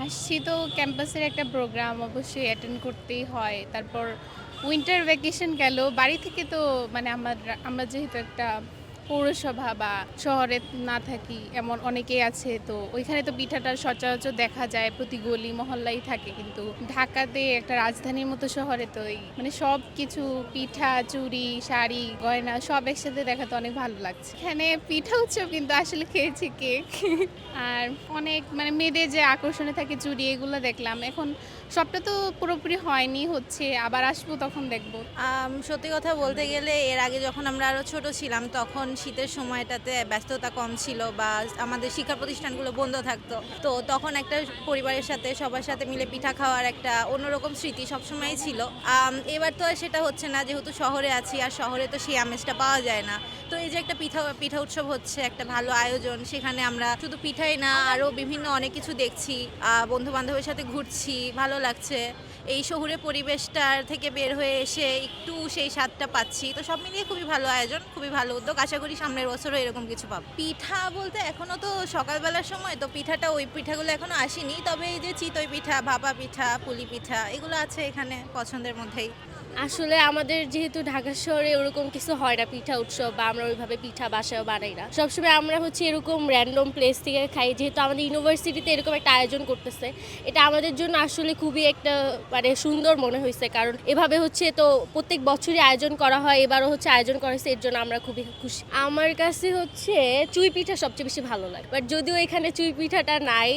আসছি তো ক্যাম্পাসের একটা প্রোগ্রাম অবশ্যই অ্যাটেন্ড করতেই হয়। তারপর উইন্টার ভ্যাকেশন গেল। বাড়ি থেকে তো মানে আমরা যেহেতু একটা পৌরসভা বা শহরে না থাকি এমন অনেকেই আছে, তো ওইখানে তো পিঠাটা সচরাচর দেখা যায়, প্রতি গলি মহল্লায় থাকে। কিন্তু ঢাকাতে একটা রাজধানীর মতো শহরে তো এই মানে সব কিছু পিঠা, চুড়ি, শাড়ি, গয়না সব একসাথে দেখাতে অনেক ভালো লাগছে। এখানে পিঠা উৎসব কিন্তু আসলে খেয়েছি কেক আর অনেক মানে মেয়েদের যে আকর্ষণে থাকে চুড়ি, এগুলো দেখলাম। এখন সবটা তো পুরোপুরি হয়নি, হচ্ছে আবার আসবো তখন দেখবো। সত্যি কথা বলতে গেলে এর আগে যখন আমরা আরও ছোট ছিলাম তখন শীতের সময়টাতে ব্যস্ততা কম ছিল বা আমাদের শিক্ষা প্রতিষ্ঠানগুলো বন্ধ থাকতো, তো তখন একটা পরিবারের সাথে সবার সাথে মিলে পিঠা খাওয়ার একটা অন্যরকম স্মৃতি সবসময়ই ছিল। এবার তো আর সেটা হচ্ছে না, যেহেতু শহরে আছি আর শহরে তো সেই আমেজটা পাওয়া যায় না। তো এই যে একটা পিঠা পিঠা উৎসব হচ্ছে, একটা ভালো আয়োজন, সেখানে আমরা শুধু পিঠাই না আরও বিভিন্ন অনেক কিছু দেখছি, বন্ধু বান্ধবের সাথে ঘুরছি, ভালো লাগছে। এই শহুরে পরিবেশটার থেকে বের হয়ে এসে একটু সেই স্বাদটা পাচ্ছি, তো সব মিলিয়ে খুবই ভালো আয়োজন, খুবই ভালো উদ্যোগ। আশা করি সামনের বছরও এরকম কিছু পাবো। পিঠা বলতে এখনো তো সকালবেলার সময়, তো পিঠাটা ওই পিঠাগুলো এখনো আসেনি, তবে এই যে চিতই পিঠা, ভাপা পিঠা, পুলি পিঠা এগুলো আছে এখানে পছন্দের মধ্যেই। আসলে আমাদের যেহেতু ঢাকা শহরে ওরকম কিছু হয় না পিঠা উৎসব, বা আমরা ওইভাবে পিঠা বাসায়ও বানাই না। সবসময় আমরা হচ্ছে এরকম র্যান্ডম প্লেস থেকে খাই। যেহেতু আমাদের ইউনিভার্সিটিতে এরকম একটা আয়োজন করতেছে, এটা আমাদের জন্য আসলে খুবই একটা মানে সুন্দর মনে হয়েছে। কারণ এভাবে হচ্ছে তো প্রত্যেক বছরই আয়োজন করা হয়, এবারও হচ্ছে আয়োজন করা হয়েছে, এর জন্য আমরা খুবই খুশি। আমার কাছে হচ্ছে চুই পিঠা সবচেয়ে বেশি ভালো লাগে, বাট যদিও এখানে চুই পিঠাটা নাই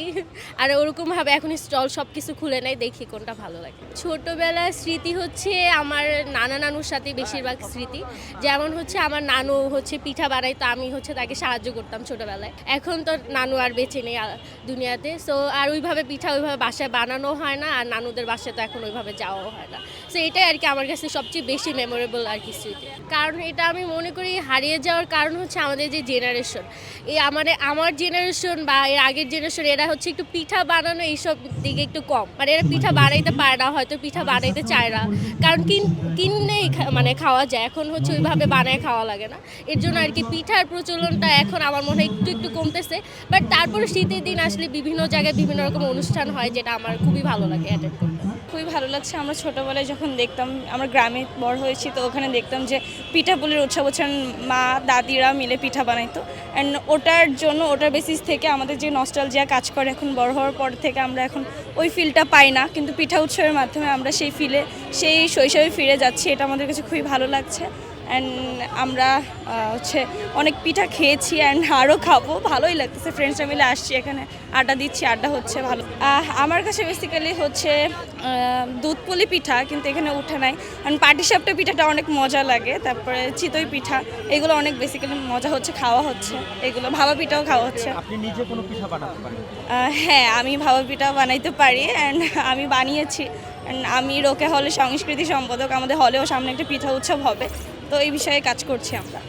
আর ওরকমভাবে এখন স্টল সব কিছু খুলে নেয়, দেখি কোনটা ভালো লাগে। ছোটবেলার স্মৃতি হচ্ছে আমার নানা নানুর সাথে বেশিরভাগ স্মৃতি। যেমন হচ্ছে আমার নানু হচ্ছে পিঠা বানাইতো, আমি হচ্ছে তাকে সাহায্য করতাম ছোটবেলায়। এখন তো নানু আর বেঁচে নেই দুনিয়াতে, সো আর ওইভাবে পিঠা ওইভাবে বাসায় বানানো হয় না, আর নানুদের বাসায় তো এখন ওইভাবে যাওয়াও হয় না। সো এটাই আর কি আমার কাছে সবচেয়ে বেশি মেমোরেবল আর কি স্মৃতি। কারণ এটা আমি মনে করি হারিয়ে যাওয়ার কারণ হচ্ছে আমাদের যে জেনারেশন, এই আমার জেনারেশন বা এর আগের জেনারেশন, এরা হচ্ছে একটু পিঠা বানানো এইসব দিকে একটু কম, মানে এরা পিঠা বানাইতে পারে না, হয়তো পিঠা বানাইতে চায় না। কারণ কিনলেই মানে খাওয়া যায়, এখন হচ্ছে ওইভাবে বানায় খাওয়া লাগে না। এর জন্য আর কি পিঠার প্রচলনটা এখন আমার মনে হয় একটু একটু কমতেছে। বাট তারপরে শীতের দিন আসলে বিভিন্ন জায়গায় বিভিন্ন রকম অনুষ্ঠান হয়, যেটা আমার খুবই ভালো লাগে অ্যাটেন্ড করতে। খুবই ভালো লাগছে। আমরা ছোটোবেলায় যখন দেখতাম, আমরা গ্রামে বড় হয়েছি, তো ওখানে দেখতাম যে পিঠাপুলির উৎসব হচ্ছে মা দাদিরা মিলে পিঠা বানাইতো। অ্যান্ড ওটার বেসিস থেকে আমাদের যে নস্টালজিয়া কাজ করে, এখন বড় হওয়ার পর থেকে আমরা এখন ওই ফিলটা পাই না, কিন্তু পিঠা উৎসবের মাধ্যমে আমরা সেই শৈশবে ফিরে যাচ্ছি। এটা আমাদের কাছে খুবই ভালো লাগছে। অ্যান্ড আমরা হচ্ছে অনেক পিঠা খেয়েছি অ্যান্ড আরও খাবো, ভালোই লাগতেছে। ফ্রেন্ডসরা মিলে আসছি, এখানে আড্ডা দিচ্ছি, আড্ডা হচ্ছে ভালো। আমার কাছে বেসিক্যালি হচ্ছে দুধ পুলি পিঠা, কিন্তু এখানে উঠে নাই। কারণ পাটিসাপটা পিঠাটা অনেক মজা লাগে, তারপরে চিতই পিঠা, এগুলো অনেক বেসিক্যালি মজা হচ্ছে, খাওয়া হচ্ছে। এগুলো ভাপা পিঠাও খাওয়া হচ্ছে। আপনি নিজে কোনো পিঠা বানাতে পারেন? হ্যাঁ, আমি ভাপা পিঠা বানাইতে পারি অ্যান্ড আমি বানিয়েছি। আমি রোকেয়া হলে সংস্কৃতি সম্পাদক, আমাদের হলেও সামনে একটা পিঠা উৎসব হবে, তো এই বিষয়ে কাজ করছি আমরা।